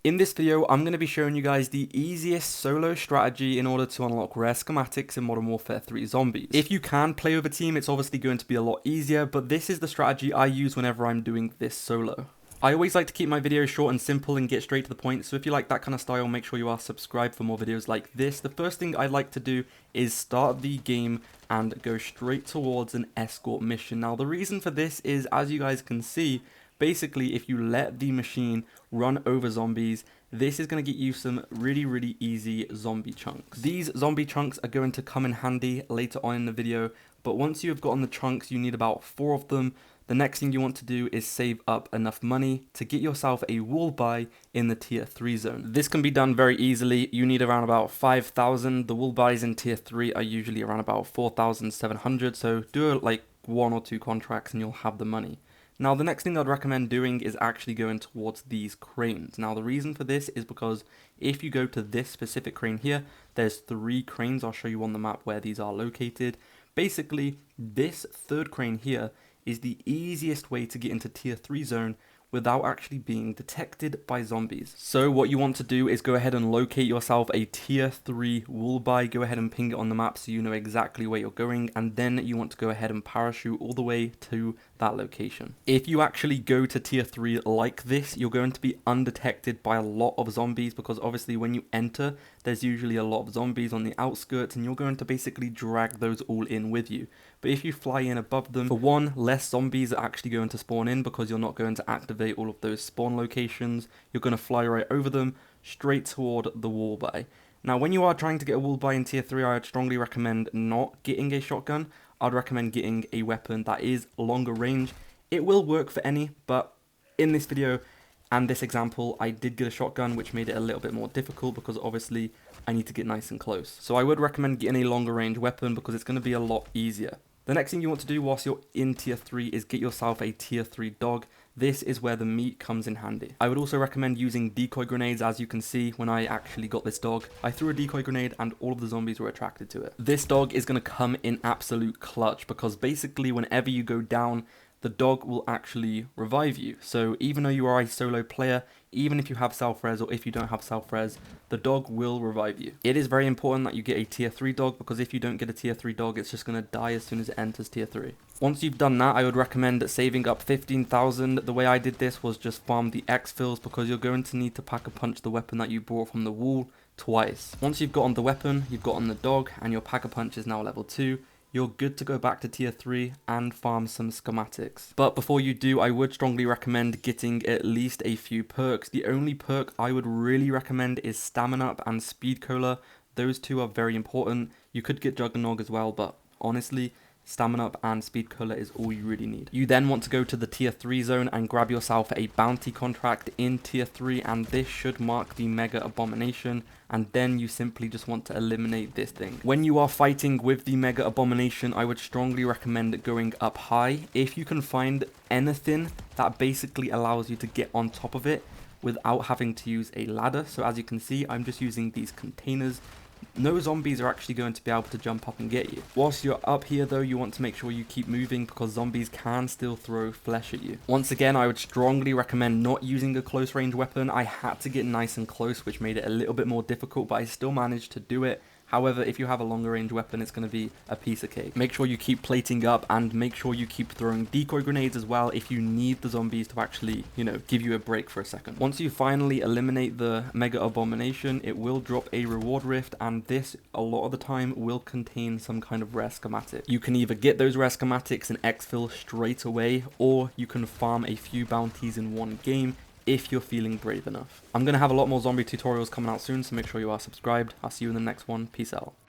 In this video, I'm going to be showing you guys the easiest solo strategy in order to unlock rare schematics in Modern Warfare 3 Zombies. If you can play with a team, it's obviously going to be a lot easier, but this is the strategy I use whenever I'm doing this solo. I always like to keep my videos short and simple and get straight to the point, so if you like that kind of style, make sure you are subscribed for more videos like this. The first thing I like to do is start the game and go straight towards an escort mission. Now, the reason for this is, as you guys can see, basically, if you let the machine run over zombies, this is going to get you some really easy zombie chunks. These zombie chunks are going to come in handy later on in the video, but once you have gotten the chunks, you need about 4 of them. The next thing you want to do is save up enough money to get yourself a wall buy in the tier 3 zone. This can be done very easily. You need around about 5,000. The wall buys in tier 3 are usually around about 4,700, so do like 1 or 2 contracts and you'll have the money. Now, the next thing I'd recommend doing is actually going towards these cranes. Now, the reason for this is because if you go to this specific crane here, there's 3 cranes. I'll show you on the map where these are located. Basically, this third crane here is the easiest way to get into tier 3 zone without actually being detected by zombies. So what you want to do is go ahead and locate yourself a tier 3 wall buy. Go ahead and ping it on the map so you know exactly where you're going, and then you want to go ahead and parachute all the way to that location. If you actually go to tier 3 like this, you're going to be undetected by a lot of zombies, because obviously when you enter, there's usually a lot of zombies on the outskirts and you're going to basically drag those all in with you. But if you fly in above them, for one, less zombies are actually going to spawn in because you're not going to activate all of those spawn locations. You're going to fly right over them, straight toward the wall buy. Now, when you are trying to get a wall buy in tier 3, I would strongly recommend not getting a shotgun. I'd recommend getting a weapon that is longer range. It will work for any, but in this video and this example, I did get a shotgun, which made it a little bit more difficult because obviously I need to get nice and close. So I would recommend getting a longer range weapon because it's going to be a lot easier. The next thing you want to do whilst you're in tier 3 is get yourself a tier 3 dog. This is where the meat comes in handy. I would also recommend using decoy grenades. As you can see, when I actually got this dog, I threw a decoy grenade and all of the zombies were attracted to it. This dog is going to come in absolute clutch because basically whenever you go down, the dog will actually revive you. So even though you are a solo player, even if you have self-res or if you don't have self-res, the dog will revive you. It is very important that you get a tier 3 dog, because if you don't get a tier 3 dog, it's just going to die as soon as it enters tier 3. Once you've done that, I would recommend saving up 15,000. The way I did this was just farm the exfils, because you're going to need to pack-a-punch the weapon that you brought from the wall twice. Once you've gotten the weapon, you've gotten the dog, and your pack-a-punch is now level 2, you're good to go back to tier 3 and farm some schematics. But before you do, I would strongly recommend getting at least a few perks. The only perk I would really recommend is Stamina Up and Speed Cola. Those two are very important. You could get Juggernog as well, but honestly, Stamina Up and Speed Cola is all you really need. You then want to go to the tier 3 zone and grab yourself a bounty contract in tier 3, and this should mark the Mega Abomination, and then you simply just want to eliminate this thing. When you are fighting with the Mega Abomination, I would strongly recommend going up high. If you can find anything that basically allows you to get on top of it without having to use a ladder. So as you can see, I'm just using these containers. No zombies are actually going to be able to jump up and get you. Whilst you're up here though, you want to make sure you keep moving because zombies can still throw flesh at you. Once again, I would strongly recommend not using a close range weapon. I had to get nice and close, which made it a little bit more difficult, but I still managed to do it. However, if you have a longer range weapon, it's going to be a piece of cake. Make sure you keep plating up and make sure you keep throwing decoy grenades as well if you need the zombies to actually, give you a break for a second. Once you finally eliminate the Mega Abomination, it will drop a reward rift, and this, a lot of the time, will contain some kind of rare schematic. You can either get those rare schematics and exfil straight away, or you can farm a few bounties in one game if you're feeling brave enough. I'm going to have a lot more zombie tutorials coming out soon, so make sure you are subscribed. I'll see you in the next one. Peace out.